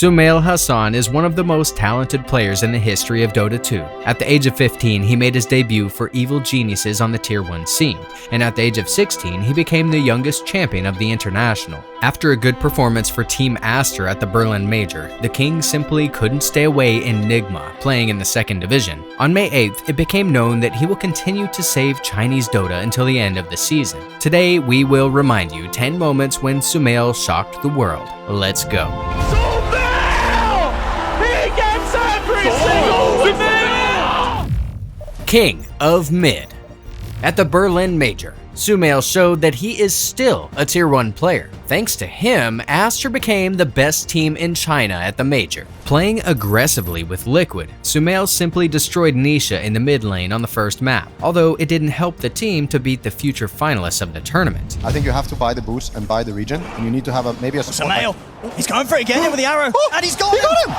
SumaiL Hassan is one of the most talented players in the history of Dota 2. At the age of 15, he made his debut for Evil Geniuses on the Tier 1 scene, and at the age of 16, he became the youngest champion of the International. After a good performance for Team Aster at the Berlin Major, the King simply couldn't stay away in Nigma, playing in the 2nd Division. On May 8th, it became known that he will continue to save Chinese Dota until the end of the season. Today, we will remind you 10 moments when SumaiL shocked the world. Let's go. King of Mid. At the Berlin Major, SumaiL showed that he is still a Tier 1 player. Thanks to him, Aster became the best team in China at the Major. Playing aggressively with Liquid, SumaiL simply destroyed Nisha in the mid lane on the first map, although it didn't help the team to beat the future finalists of the tournament. I think you have to buy the boost and buy the region, and you need to have maybe a support. SumaiL, he's going for it again with the arrow, and he's got him!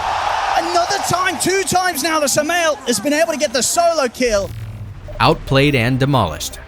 Another time, 2 times now, the SumaiL has been able to get the solo kill. Outplayed and demolished.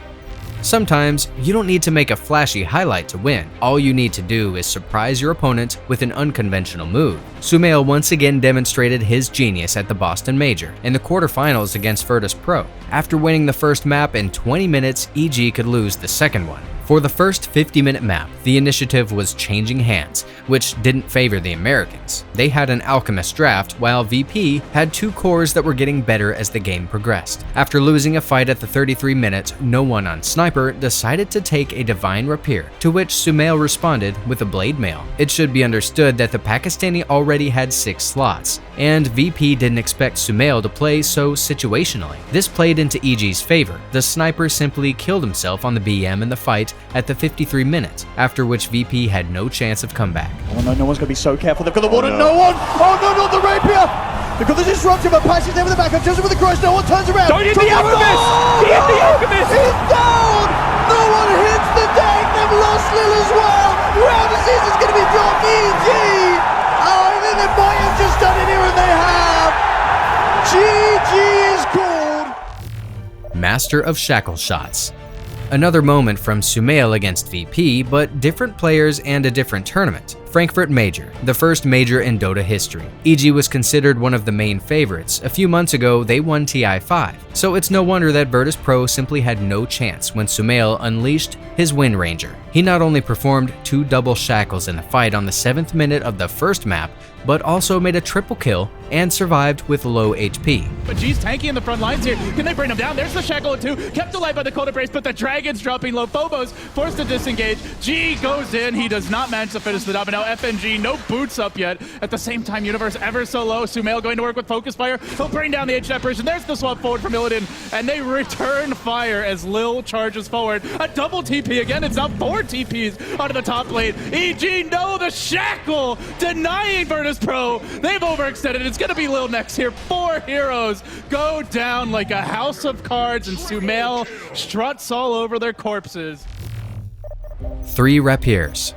Sometimes, you don't need to make a flashy highlight to win. All you need to do is surprise your opponent with an unconventional move. SumaiL once again demonstrated his genius at the Boston Major in the quarterfinals against Virtus Pro. After winning the first map in 20 minutes, EG could lose the second one. For the first 50-minute map, the initiative was changing hands, which didn't favor the Americans. They had an Alchemist draft, while VP had 2 cores that were getting better as the game progressed. After losing a fight at the 33 minutes, no one on Sniper decided to take a Divine Rapier, to which SumaiL responded with a Blade Mail. It should be understood that the Pakistani already had 6 slots, and VP didn't expect SumaiL to play so situationally. This played into EG's favor. The Sniper simply killed himself on the BM in the fight at the 53 minutes, after which VP had no chance of comeback. Oh no, no one's going to be so careful. They've got the water, no one! Oh no, not the Rapier! They've got the disruptive, but Patch is there with the backup, just with the cross, no one turns around! Don't hit the Alchemist! He hit the Alchemist! He's down! No one hits the deck, they've lost Lil as well! Ramses is going to be dropped, EG! Oh, I think they might have just done it here, and they have! GG is called! Master of Shackle Shots. Another moment from SumaiL against VP, but different players and a different tournament. Frankfurt Major, the first major in Dota history. EG was considered one of the main favorites. A few months ago, they won TI5, so it's no wonder that Virtus Pro simply had no chance when SumaiL unleashed his Wind Ranger. He not only performed 2 double shackles in the fight on the 7th minute of the first map, but also made a triple kill and survived with low HP. But G's tanky in the front lines here. Can they bring him down? There's the shackle at 2, kept alive by the cold embrace, but the Dragon's dropping low. Phobos forced to disengage. G goes in, he does not manage to finish the job, and now FNG, no boots up yet. At the same time, Universe ever so low. SumaiL going to work with Focus Fire. He'll bring down the Edge Apparition. There's the swap forward from Illidan, and they return fire as Lil charges forward. A double TP again. It's now 4 TPs onto the top lane. EG, no, the shackle denying Virtus Pro. They've overextended. It's going to be Lil next here. 4 heroes go down like a house of cards, and SumaiL struts all over their corpses. 3 Rapiers.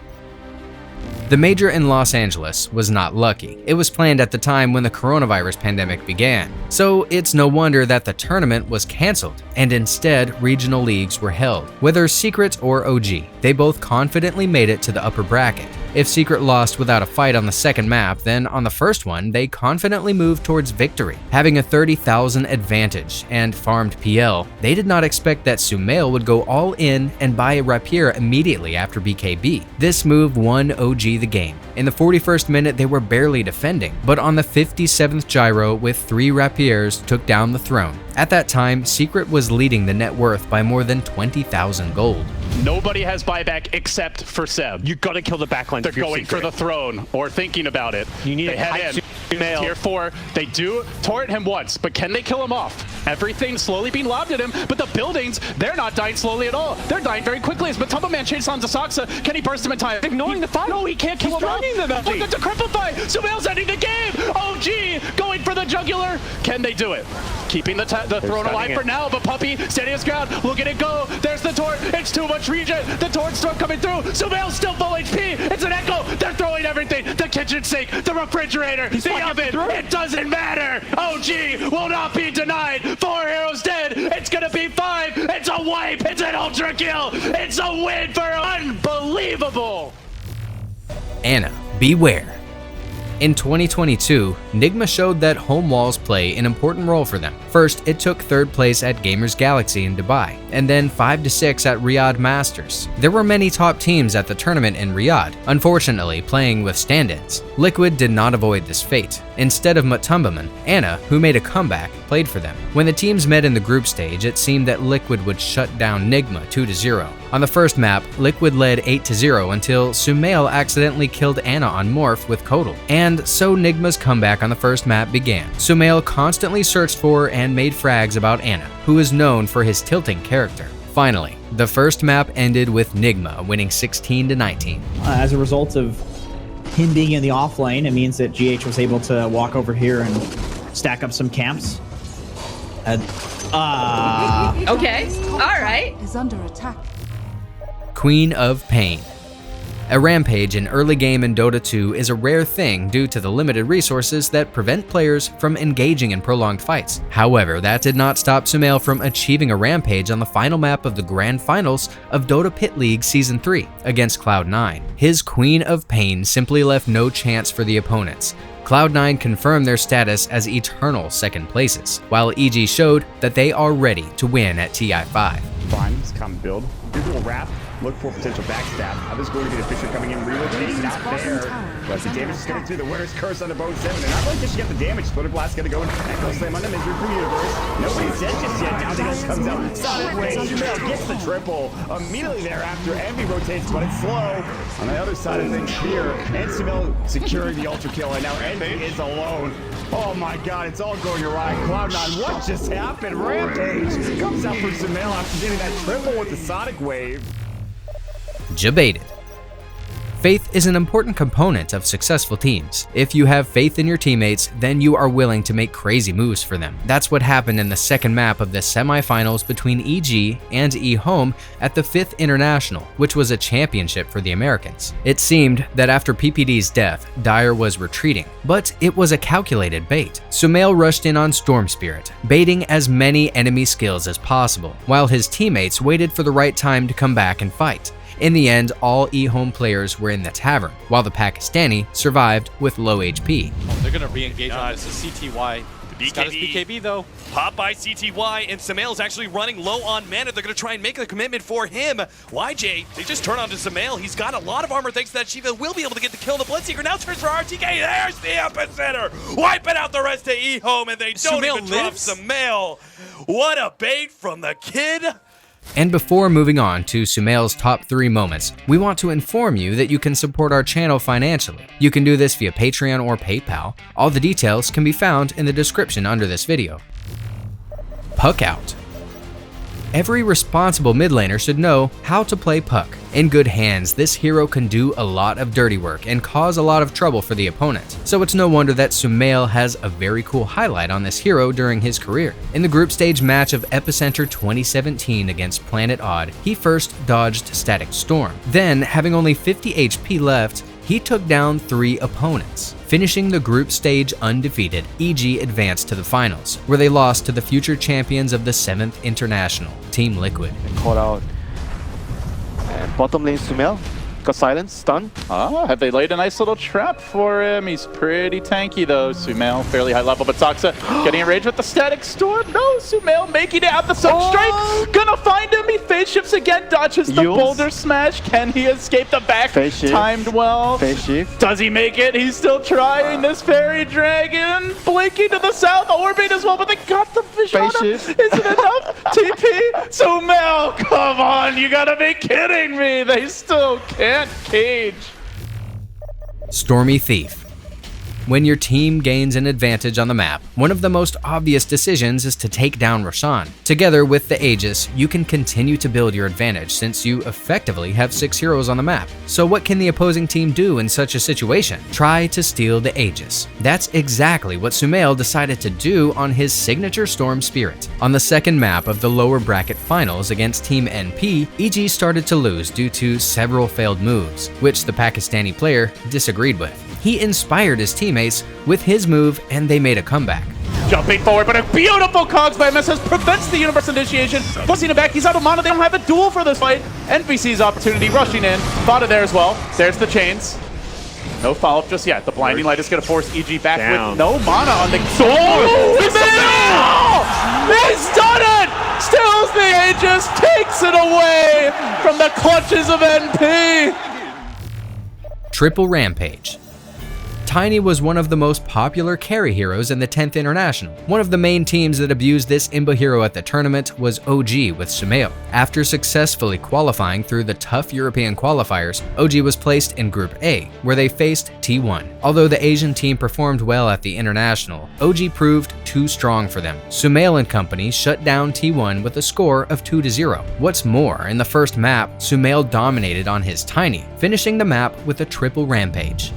The Major in Los Angeles was not lucky. It was planned at the time when the coronavirus pandemic began, so it's no wonder that the tournament was cancelled, and instead regional leagues were held. Whether Secret or OG, they both confidently made it to the upper bracket. If Secret lost without a fight on the second map, then on the first one, they confidently moved towards victory. Having a 30,000 advantage and farmed PL, they did not expect that SumaiL would go all in and buy a Rapier immediately after BKB. This move won OG the game. In the 41st minute, they were barely defending, but on the 57th gyro with 3 Rapiers took down the throne. At that time, Secret was leading the net worth by more than 20,000 gold. Nobody has buyback except for Seb. You gotta kill the backline. They're going for the throne or thinking about it. You need they head in. Tier 4, they do turret him once, but can they kill him off? Everything's slowly being lobbed at him, but the buildings, they're not dying slowly at all. They're dying very quickly. As Matumba Man chases on Zasaxa, can he burst him in time? Ignoring the fight. No, he can't kill him off. Look at the cripple fight. SumaiL's ending the game. OG going for the jugular. Can they do it? Keeping the throne alive for now, but Puppy standing his ground. Look at it go. There's the torrent. It's too much regen. The torrent storm coming through. SumaiL's still full HP. It's an echo. They're throwing everything. The kitchen sink, the refrigerator, the oven. It doesn't matter. OG will not be denied. 4 heroes dead. It's gonna be 5. It's a wipe. It's an ultra kill. It's a win for unbelievable. Anna, beware. In 2022, Nigma showed that home walls play an important role for them. First, it took 3rd place at Gamers Galaxy in Dubai, and then 5-6 at Riyadh Masters. There were many top teams at the tournament in Riyadh, unfortunately playing with stand-ins. Liquid did not avoid this fate. Instead of Mutumbaman, Anna, who made a comeback, played for them. When the teams met in the group stage, it seemed that Liquid would shut down Nigma 2-0. On the first map, Liquid led 8-0 until SumaiL accidentally killed Anna on Morph with Kodal. And so Nigma's comeback on the first map began. SumaiL constantly searched for and made frags about Anna, who is known for his tilting character. Finally, the first map ended with Nigma winning 16-19. As a result of him being in the off lane, it means that GH was able to walk over here and stack up some camps. Okay, alright. Is under attack. Queen of Pain. A Rampage in early game in Dota 2 is a rare thing due to the limited resources that prevent players from engaging in prolonged fights. However, that did not stop SumaiL from achieving a Rampage on the final map of the Grand Finals of Dota Pit League Season 3 against Cloud9. His Queen of Pain simply left no chance for the opponents. Cloud9 confirmed their status as eternal 2nd places, while EG showed that they are ready to win at TI5. Fine, just come build. Usual wrap, look for potential backstab. Now this is going to be the Fisher coming in, relocating out there. But the damage is coming through the Winner's Curse on the Bone 7. And not like this, you get the damage. Splitter Blast gonna go and Echo Slam on the Misery Crew Universe. Nobody's dead just yet. Now the guy comes out. Sonic Wave, SumaiL gets the triple. Immediately thereafter, Envy rotates, but it's slow. On the other side of things here, and SumaiL securing the ultra kill, and now Envy is alone. Oh my god, it's all going awry. Cloud9, what just happened? Rampage comes out from SumaiL after getting that triple with the Sonic Wave. Jebaited. Faith is an important component of successful teams. If you have faith in your teammates, then you are willing to make crazy moves for them. That's what happened in the second map of the semifinals between EG and eHome at the 5th International, which was a championship for the Americans. It seemed that after PPD's death, Dire was retreating, but it was a calculated bait. SumaiL rushed in on Storm Spirit, baiting as many enemy skills as possible, while his teammates waited for the right time to come back and fight. In the end, all eHome players were in the tavern, while the Pakistani survived with low HP. Oh, they're gonna re-engage on this. This is CTY. He's got his BKB though. Pop by CTY, and SumaiL is actually running low on mana. They're gonna try and make a commitment for him. YJ, they just turn on to SumaiL. He's got a lot of armor thanks to that Shiva. Will be able to get the kill. The Bloodseeker now turns for RTK. There's the epicenter. Wiping out the rest of eHome, and they don't even drop SumaiL. What a bait from the kid. And before moving on to SumaiL's top 3 moments, we want to inform you that you can support our channel financially. You can do this via Patreon or PayPal. All the details can be found in the description under this video. Puck out. Every responsible mid laner should know how to play Puck. In good hands, this hero can do a lot of dirty work and cause a lot of trouble for the opponent. So it's no wonder that SumaiL has a very cool highlight on this hero during his career. In the group stage match of Epicenter 2017 against Planet Odd, he first dodged Static Storm. Then, having only 50 HP left, he took down 3 opponents. Finishing the group stage undefeated, EG advanced to the finals, where they lost to the future champions of the 7th International, Team Liquid. Caught out. And bottom lane SumaiL got silence, stun. Have they laid a nice little trap for him? He's pretty tanky though. SumaiL fairly high level, but Toxa getting enraged with the Static Storm. No, SumaiL making it out the Sunstrike. Gonna find him. He phase shifts again, dodges the Boulder Smash. Can he escape the back? Timed well. Phase shift. Does he make it? He's still trying. This Fairy Dragon blinking to the south, orbiting as well, but they got the fish on him. Is it enough? TP? SumaiL, come on, you gotta be kidding me. They still can't cage. Stormy Thief. When your team gains an advantage on the map, one of the most obvious decisions is to take down Roshan. Together with the Aegis, you can continue to build your advantage since you effectively have 6 heroes on the map. So what can the opposing team do in such a situation? Try to steal the Aegis. That's exactly what SumaiL decided to do on his signature Storm Spirit. On the second map of the lower bracket finals against Team NP, EG started to lose due to several failed moves, which the Pakistani player disagreed with. He inspired his teammates with his move and they made a comeback. Jumping forward, but a beautiful cogs by MSS prevents the universe initiation. Forcing it back, he's out of mana, they don't have a duel for this fight. NPC's opportunity, rushing in, thought of there as well. There's the chains. No follow-up just yet. The blinding light is going to force EG back Down. with no mana on the... He's done it! Steals the Aegis, takes it away from the clutches of NP! Triple Rampage. Tiny was one of the most popular carry heroes in the 10th International. One of the main teams that abused this imba hero at the tournament was OG with SumaiL. After successfully qualifying through the tough European qualifiers, OG was placed in Group A, where they faced T1. Although the Asian team performed well at the International, OG proved too strong for them. SumaiL and company shut down T1 with a score of 2-0. What's more, in the first map, SumaiL dominated on his Tiny, finishing the map with a triple Rampage.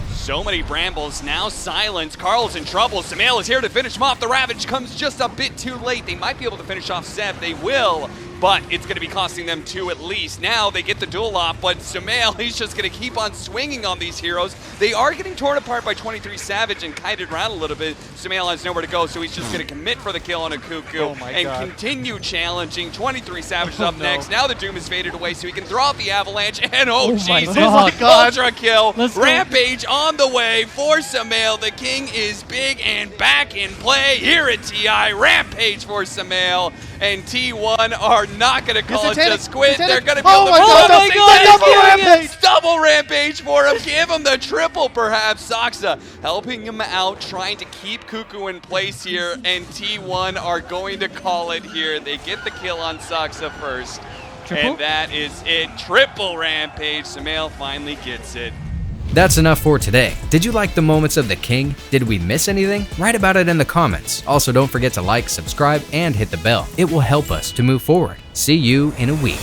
So many brambles, now silence. Carl's in trouble. SumaiL is here to finish him off. The Ravage comes just a bit too late. They might be able to finish off Zev. They will, but it's going to be costing them 2 at least. Now they get the duel off, but SumaiL, he's just going to keep on swinging on these heroes. They are getting torn apart by 23 Savage and kited around a little bit. SumaiL has nowhere to go, so he's just going to commit for the kill on a Cuckoo and continue challenging. 23 Savage is up next. Now the Doom is faded away, so he can throw out the Avalanche, and Jesus, ultra kill. Rampage on the way for SumaiL. The King is big and back in play here at TI. Rampage for SumaiL, and T1 are not going to call it just quit. They're going to be able to double Rampage for him. Give him the triple, perhaps. Saksa helping him out, trying to keep Cuckoo in place here, and T1 are going to call it here. They get the kill on Saksa first, and that is it. Triple Rampage. SumaiL finally gets it. That's enough for today. Did you like the moments of the King? Did we miss anything? Write about it in the comments. Also, don't forget to like, subscribe, and hit the bell. It will help us to move forward. See you in a week.